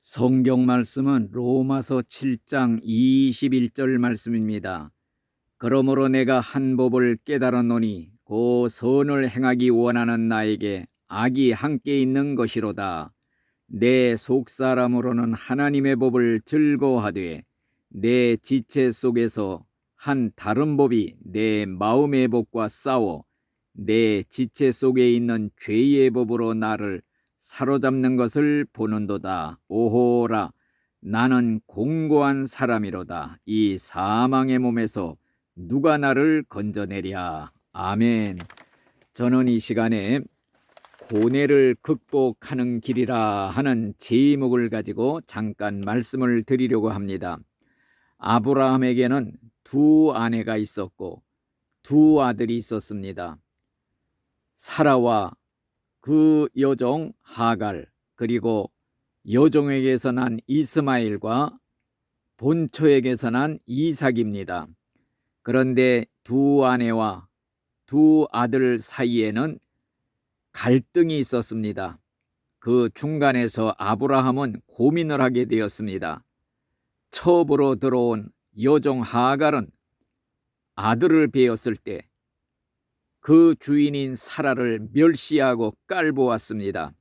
성경 말씀은 로마서 7장 21절 말씀입니다. 그러므로 내가 한 법을 깨달았노니 곧 선을 행하기 원하는 나에게 악이 함께 있는 것이로다. 내 속사람으로는 하나님의 법을 즐거워하되 내 지체 속에서 한 다른 법이 내 마음의 법과 싸워 내 지체 속에 있는 죄의 법으로 나를 사로잡는 것을 보는도다. 오호라, 나는 공고한 사람이로다. 이 사망의 몸에서 누가 나를 건져내랴. 아멘. 저는 이 시간에 고뇌를 극복하는 길이라 하는 제목을 가지고 잠깐 말씀을 드리려고 합니다. 아브라함에게는 두 아내가 있었고 두 아들이 있었습니다. 사라와 그 여종 하갈, 그리고 여종에게서 난 이스마엘과 본처에게서 난 이삭입니다. 그런데 두 아내와 두 아들 사이에는 갈등이 있었습니다. 그 중간에서 아브라함은 고민을 하게 되었습니다. 처음으로 들어온 여종 하갈은 아들을 베었을 때 그 주인인 사라를 멸시하고 깔보았습니다.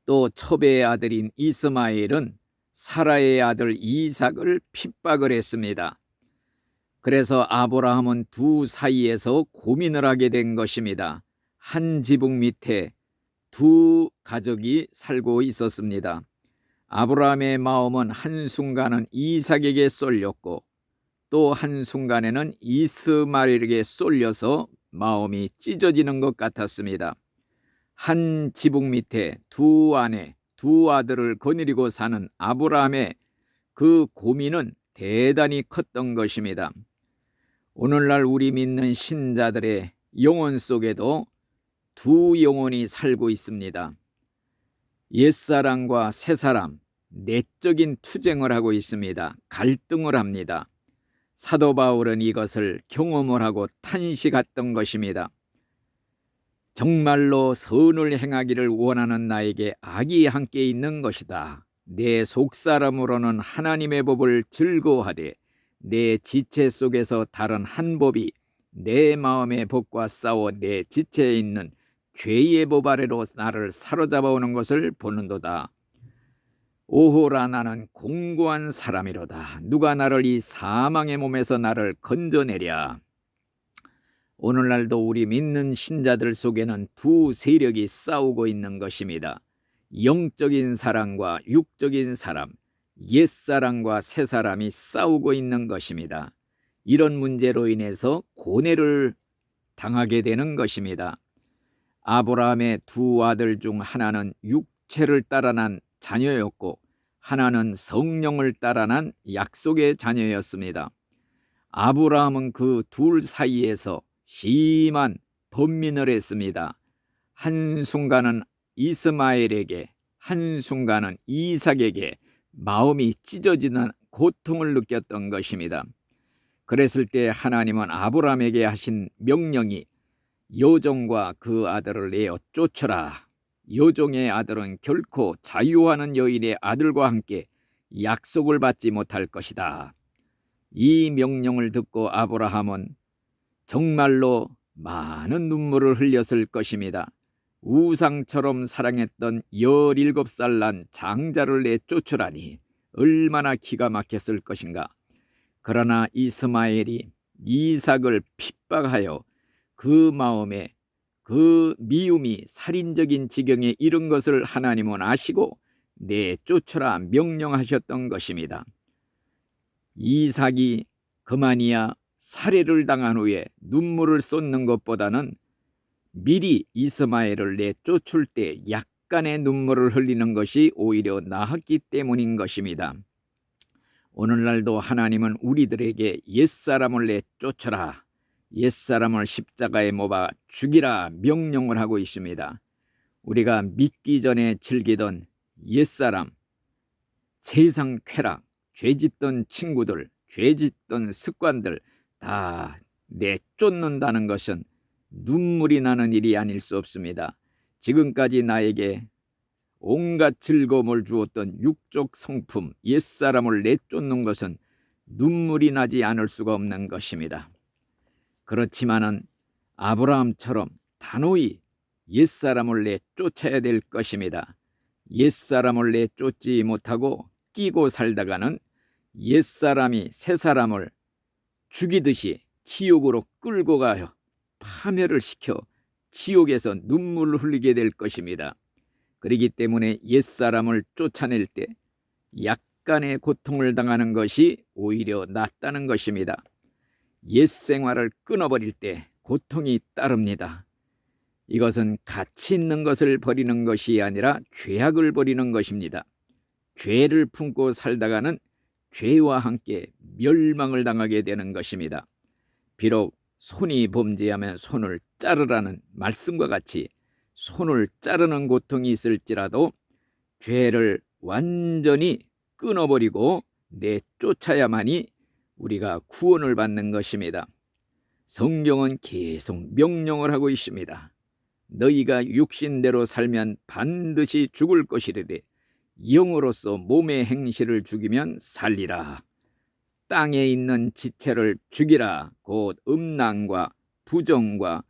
또 첩의 아들인 이스마엘은 사라의 아들 이삭을 핍박을 했습니다. 그래서 아브라함은 두 사이에서 고민을 하게 된 것입니다. 한 지붕 밑에 두 가족이 살고 있었습니다. 아브라함의 마음은 한순간은 이삭에게 쏠렸고 또 한순간에는 이스마엘에게 쏠려서 마음이 찢어지는 것 같았습니다. 한 지붕 밑에 두 아내, 두 아들을 거느리고 사는 아브라함의 그 고민은 대단히 컸던 것입니다. 오늘날 우리 믿는 신자들의 영혼 속에도 두 영혼이 살고 있습니다. 옛사람과 새사람, 내적인 투쟁을 하고 있습니다. 갈등을 합니다. 사도 바울은 이것을 경험을 하고 탄식했던 것입니다. 정말로 선을 행하기를 원하는 나에게 악이 함께 있는 것이다. 내 속사람으로는 하나님의 법을 즐거워하되 내 지체 속에서 다른 한 법이 내 마음의 법과 싸워 내 지체에 있는 죄의 법 아래로 나를 사로잡아 오는 것을 보는도다. 오호라, 나는 공고한 사람이로다. 누가 나를 이 사망의 몸에서 나를 건져내랴. 오늘날도 우리 믿는 신자들 속에는 두 세력이 싸우고 있는 것입니다. 영적인 사람과 육적인 사람, 옛사람과 새사람이 싸우고 있는 것입니다. 이런 문제로 인해서 고뇌를 당하게 되는 것입니다. 아브라함의 두 아들 중 하나는 육체를 따라 난 자녀였고 하나는 성령을 따라 난 약속의 자녀였습니다. 아브라함은 그 둘 사이에서 심한 번민을 했습니다. 한순간은 이스마엘에게, 한순간은 이삭에게 마음이 찢어지는 고통을 느꼈던 것입니다. 그랬을 때 하나님은 아브라함에게 하신 명령이 여종과 그 아들을 내어 쫓으라. 여종의 아들은 결코 자유하는 여인의 아들과 함께 약속을 받지 못할 것이다. 이 명령을 듣고 아브라함은 정말로 많은 눈물을 흘렸을 것입니다. 우상처럼 사랑했던 17살 난 장자를 내쫓으라니 얼마나 기가 막혔을 것인가. 그러나 이스마엘이 이삭을 핍박하여 그 마음에 그 미움이 살인적인 지경에 이른 것을 하나님은 아시고 내쫓으라 명령하셨던 것입니다. 이삭이 그만이야 살해를 당한 후에 눈물을 쏟는 것보다는 미리 이스마엘을 내쫓을 때 약간의 눈물을 흘리는 것이 오히려 나았기 때문인 것입니다. 오늘날도 하나님은 우리들에게 옛사람을 내쫓으라, 옛사람을 십자가에 모아 죽이라 명령을 하고 있습니다. 우리가 믿기 전에 즐기던 옛사람, 세상 쾌락, 죄짓던 친구들, 죄짓던 습관들 다 내쫓는다는 것은 눈물이 나는 일이 아닐 수 없습니다. 지금까지 나에게 온갖 즐거움을 주었던 육적 성품 옛사람을 내쫓는 것은 눈물이 나지 않을 수가 없는 것입니다. 그렇지만은 아브라함처럼 단호히 옛사람을 내쫓아야 될 것입니다. 옛사람을 내쫓지 못하고 끼고 살다가는 옛사람이 새사람을 죽이듯이 지옥으로 끌고 가요. 파멸을 시켜 지옥에서 눈물을 흘리게 될 것입니다. 그렇기 때문에 옛사람을 쫓아낼 때 약간의 고통을 당하는 것이 오히려 낫다는 것입니다. 옛 생활을 끊어버릴 때 고통이 따릅니다. 이것은 가치 있는 것을 버리는 것이 아니라 죄악을 버리는 것입니다. 죄를 품고 살다가는 죄와 함께 멸망을 당하게 되는 것입니다. 비록 손이 범죄하면 손을 자르라는 말씀과 같이 손을 자르는 고통이 있을지라도 죄를 완전히 끊어버리고 내쫓아야만이 우리가 구원을 받는 것입니다. 성경은 계속 명령을 하고 있습니다. 너희가 육신대로 살면 반드시 죽을 것이르되 영으로서 몸의 행실을 죽이면 살리라. 땅에 있는 지체를 죽이라. 곧 음란과 부정과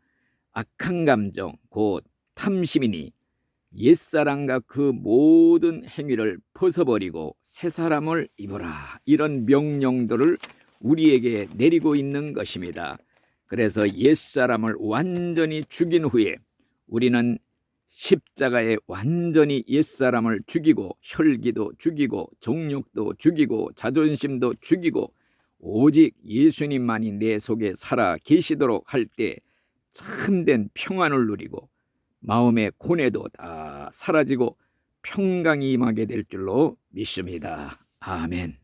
악한 감정 곧 탐심이니 옛사람과 그 모든 행위를 벗어버리고 새사람을 입어라. 이런 명령들을 우리에게 내리고 있는 것입니다. 그래서 옛사람을 완전히 죽인 후에 우리는 십자가에 완전히 옛사람을 죽이고 혈기도 죽이고 정욕도 죽이고 자존심도 죽이고 오직 예수님만이 내 속에 살아 계시도록 할 때 참된 평안을 누리고 마음의 고뇌도 다 사라지고 평강이 임하게 될 줄로 믿습니다. 아멘.